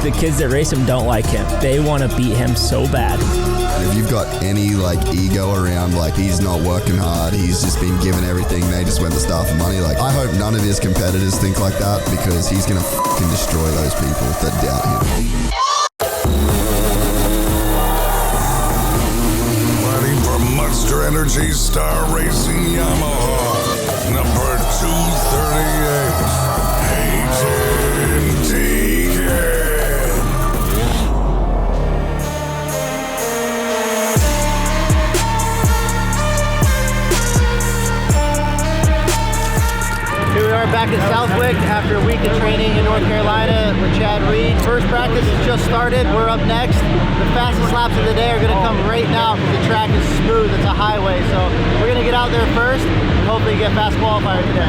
the kids that race him don't like him. They want to beat him so bad. If you've got any like ego around, like he's not working hard, he's just been given everything, they just went to start for money. Like I hope none of his competitors think like that, because he's gonna fucking destroy those people that doubt him. Fighting for Monster Energy Star Racing Yamaha, number 238, Haiden Deegan. Here we are back at Southwick after a week of training in North Carolina with Chad Reed. First practice has just started. We're up next. The fastest laps of the day are going to come right now because the track is smooth. It's a highway. So we're going to get out there first and hopefully get fast qualifier today.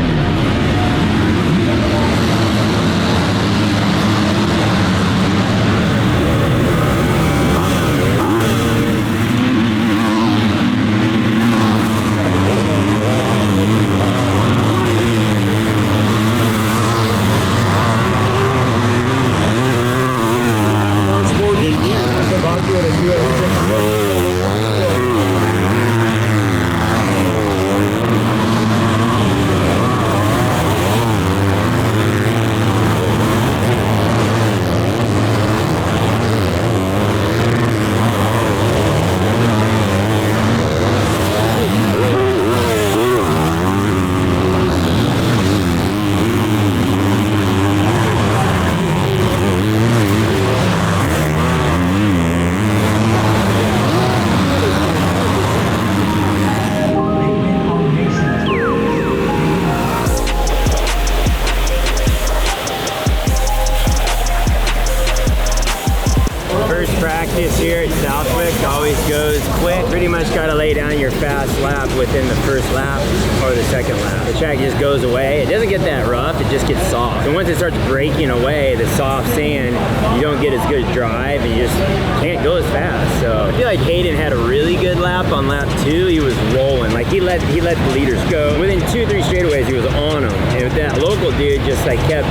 Practice here at Southwick always goes quick. Pretty much got to lay down your fast lap within the first lap or the second lap. The track just goes away. It doesn't get that rough, it just gets soft. And once it starts breaking away, the soft sand, you don't get as good drive and you just can't go as fast. So I feel like Haiden had a really good lap on lap 2. He was rolling. Like he let the leaders go. Within 2-3 straightaways, he was on them. And that local dude just like kept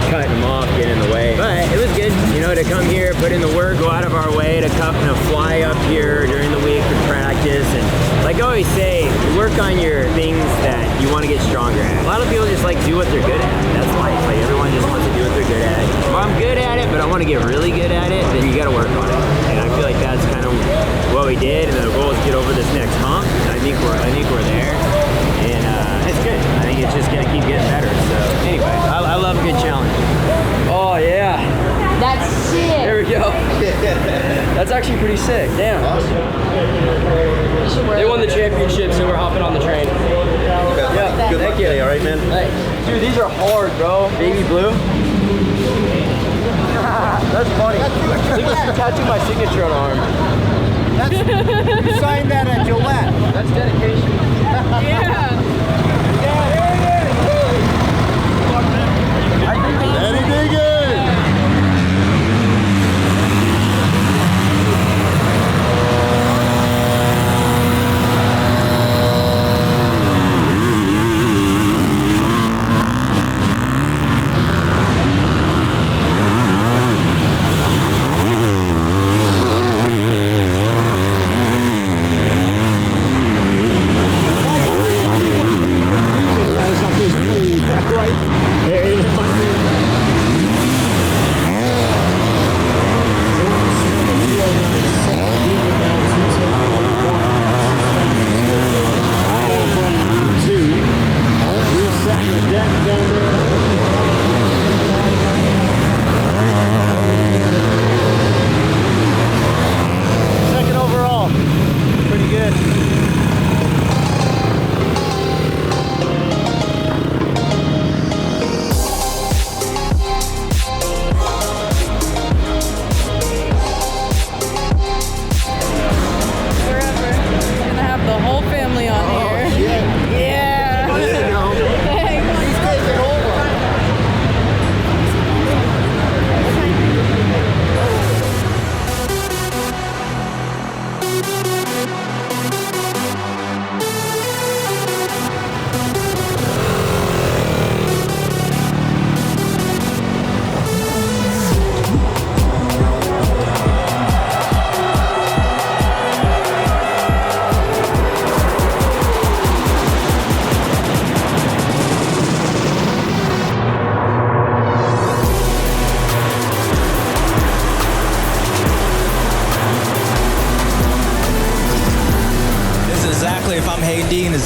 cutting him off, getting in the way. But it was good, you know, to come here, put in the work, go out of our way to come and fly up here during the week for practice. And like I always say, work on your things that you want to get stronger at. A lot of people just like do what they're good at. That's life. Like everyone just wants to do what they're good at. If I'm good at it, but I want to get really good at it, then you got to work on it. And I feel like that's kind of what we did. And the goal is to get over this next hump. And I think we're there. And it's good. I think it's just gonna keep getting better. So anyway, I love a good challenge. Oh yeah. That's sick. There we go. That's actually pretty sick. Damn. They won the championship, so we're hopping on the train. Yeah. Good luck today, all right, man? Hey. Dude, these are hard, bro. Baby blue. That's funny. Look at tattoo my signature on the arm. You signed that at Gillette. That's dedication. Yeah. Haiden Deegan!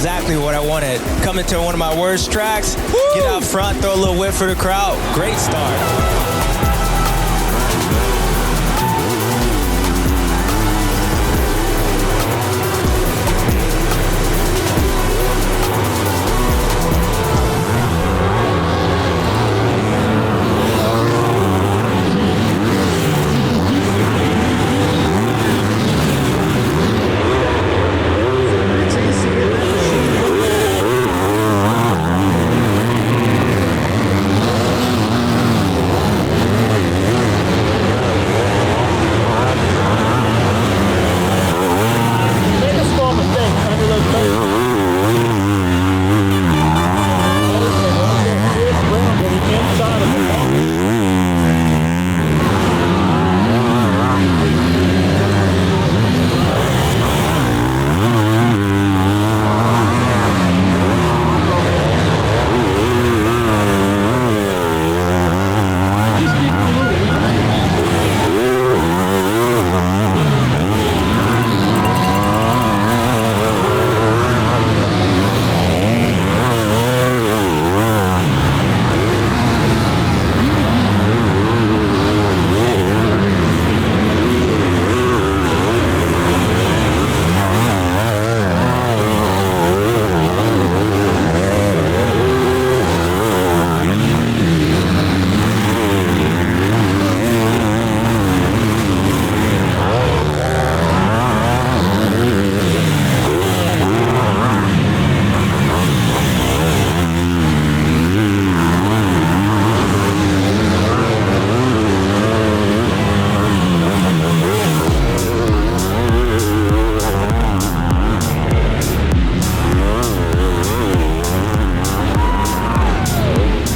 exactly what I wanted. Coming to one of my worst tracks, get out front, throw a little whip for the crowd. Great start.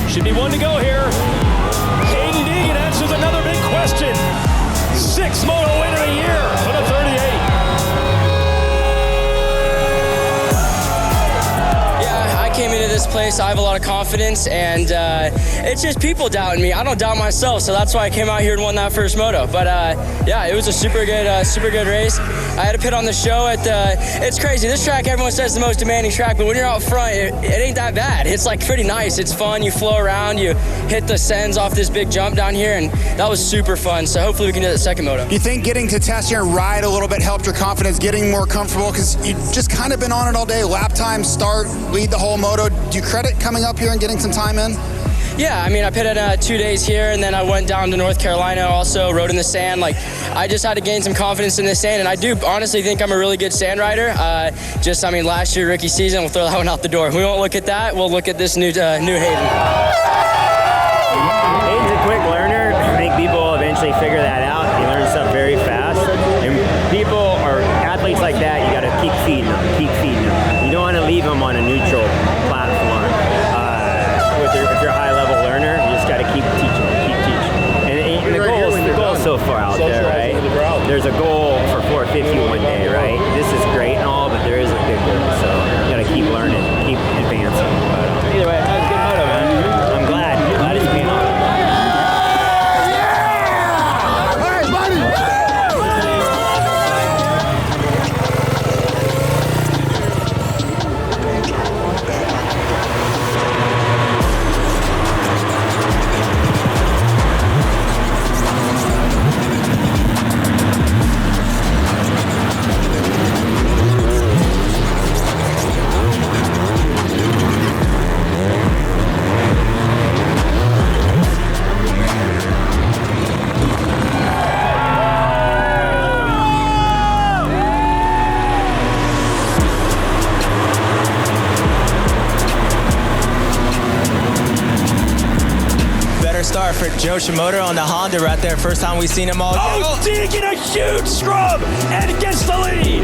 Should be one to go here. Haiden Deegan answers another big question. 6th Moto win of the year for the 38. Yeah, I came into this place, I have a lot of confidence, and it's just people doubting me. I don't doubt myself, so that's why I came out here and won that first moto. But yeah, it was a super good race. I had to pit on the show at it's crazy. This track, everyone says the most demanding track, but when you're out front, it ain't that bad. It's like pretty nice. It's fun. You flow around, you hit the sends off this big jump down here, and that was super fun. So hopefully we can do the second moto. You think getting to test your ride a little bit helped your confidence, getting more comfortable? Because you just kind of been on it all day. Lap time, start, lead the whole moto. Do you credit coming up here and getting some time in? Yeah, I mean, I pitted 2 days here, and then I went down to North Carolina also, rode in the sand. Like, I just had to gain some confidence in the sand, and I do honestly think I'm a really good sand rider. I mean, last year, rookie season, we'll throw that one out the door. We won't look at that. We'll look at this new Haiden. Hayden's a quick learner. I think people will eventually figure that out. He learns stuff very fast. And people or athletes like that, you got to keep feeding them. You don't want to leave them on a neutral platform. If you're a high-level learner, you just got to keep teaching. And the goal is so far out there, right? There's a goal for 450 one day, right? This is great and all, but there is a big goal, so you got to keep learning, keep advancing. But either way, that was a good moto, man. I'm glad it's being on. Start for Joe Shimoda on the Honda right there. First time we've seen him all. Oh, Deegan, a huge scrub and gets the lead.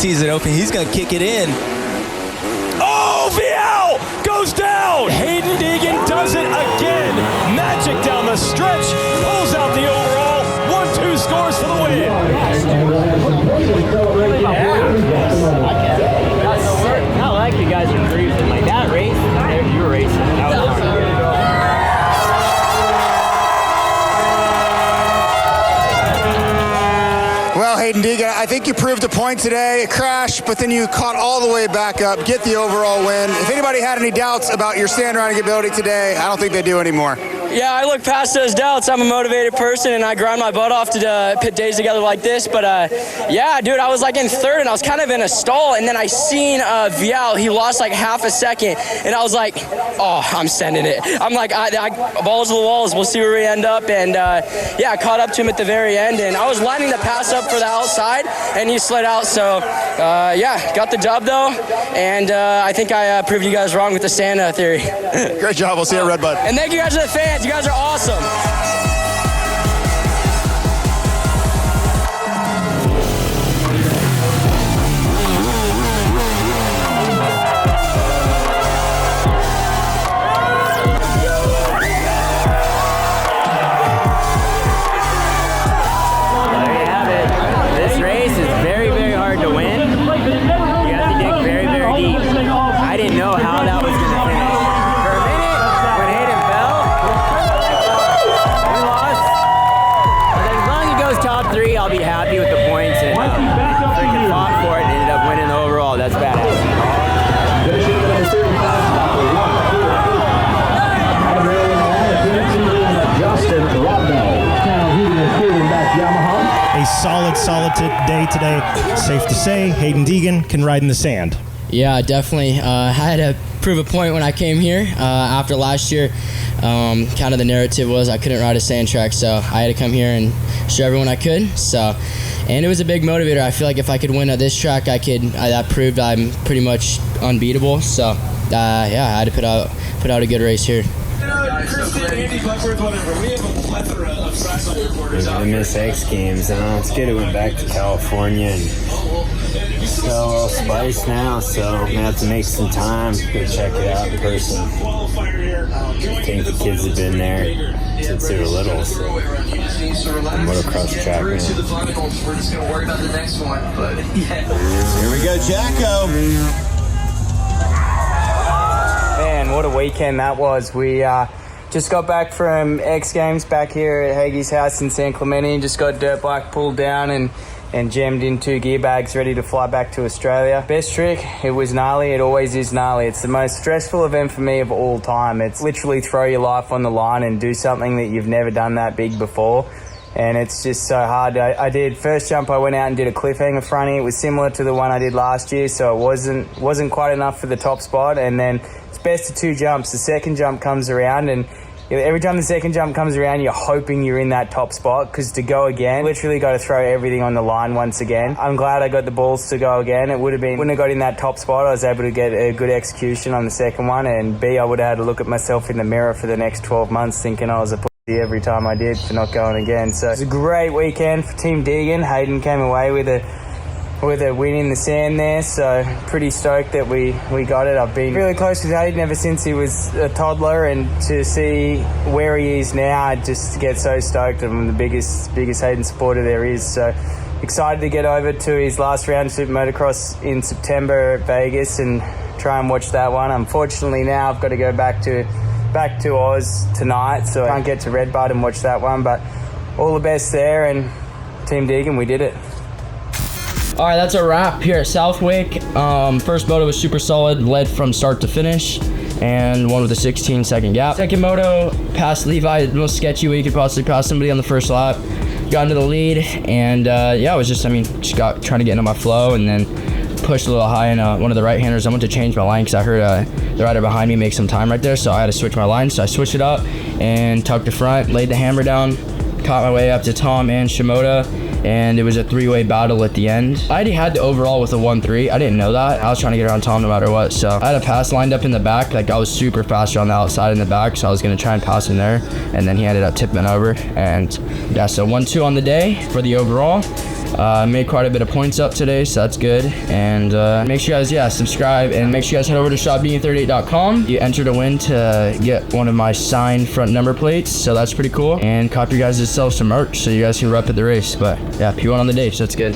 sees it open. He's going to kick it in. Oh, VL goes down. Haiden Deegan does it again. Magic down the stretch. Pulls out the overall. 1-2 scores for the win. I like you guys are cruising. Like that race, you were racing. That was hard. Well, Haiden Deegan, I think you proved a point today. A crash, but then you caught all the way back up, get the overall win. If anybody had any doubts about your stand riding ability today, I don't think they do anymore. Yeah, I look past those doubts. I'm a motivated person, and I grind my butt off to pit days together like this. But, yeah, dude, I was, like, in third, and I was kind of in a stall, and then I seen Vial. He lost, like, half a second, and I was like, oh, I'm sending it. I'm like, I balls to the walls. We'll see where we end up. And, yeah, I caught up to him at the very end, and I was lining the pass up for the outside, and he slid out. So, yeah, got the dub, though, and I think I proved you guys wrong with the Santa theory. Great job. We'll see you at Red Bud. And thank you guys to the fans. You guys are awesome. Solid day today. Safe to say, Haiden Deegan can ride in the sand. Yeah, definitely. I had to prove a point when I came here. After last year, kind of the narrative was I couldn't ride a sand track, so I had to come here and show everyone I could. So, and it was a big motivator. I feel like if I could win at this track, that proved I'm pretty much unbeatable. So, yeah, I had to put out a good race here. I miss X Games. It's good it went back to California and it's got a little spice now, so I'm gonna have to make some time to go check it out in person. I think the kids have been there since they were little, so the motocross track, man. We're just gonna worry about the next one, but Here we go, Jacko. Man, what a weekend that was. We just got back from X Games back here at Haggie's house in San Clemente. Just got dirt bike pulled down and jammed in 2 gear bags ready to fly back to Australia. Best trick, it was gnarly. It always is gnarly. It's the most stressful event for me of all time. It's literally throw your life on the line and do something that you've never done that big before. And it's just so hard. I did first jump, I went out and did a cliffhanger fronty. It was similar to the one I did last year, so it wasn't quite enough for the top spot. And then it's best of 2 jumps. The second jump comes around, and every time the second jump comes around, you're hoping you're in that top spot, because to go again, literally got to throw everything on the line once again. I'm glad I got the balls to go again. It wouldn't have got in that top spot. I was able to get a good execution on the second one, and B, I would have had to look at myself in the mirror for the next 12 months thinking I was a every time I did for not going again. So it was a great weekend for Team Deegan. Haiden came away with a win in the sand there, so pretty stoked that we got it. I've been really close with Haiden ever since he was a toddler, and to see where he is now, I just get so stoked. I'm the biggest Haiden supporter there is, so excited to get over to his last round of Super Motocross in September at Vegas and try and watch that one. Unfortunately now I've got to go back to Oz tonight, so I can't get to Red Bud and watch that one, but all the best there, and Team Deegan, we did it. All right, that's a wrap here at Southwick. First moto was super solid, led from start to finish, and won with a 16-second gap. Second moto, passed Levi, the most sketchy way you could possibly pass somebody on the first lap. Got into the lead, and yeah, it was just got trying to get into my flow, and then pushed a little high in one of the right-handers. I went to change my line because I heard the rider behind me make some time right there, so I had to switch my line. So I switched it up and tucked the front, laid the hammer down, caught my way up to Tom and Shimoda, and it was a 3-way battle at the end. I already had the overall with a 1-3. I didn't know that. I was trying to get around Tom no matter what, so I had a pass lined up in the back. Like, I was super fast on the outside in the back, so I was going to try and pass him there, and then he ended up tipping over. And yeah, so 1-2 on the day for the overall. Made quite a bit of points up today, so that's good. And make sure you guys, subscribe, and make sure you guys head over to shopbeing38.com. You enter to win to get one of my signed front number plates, so that's pretty cool. And copy your guys' self some merch so you guys can rep at the race. But yeah, P1 on the day, so that's good.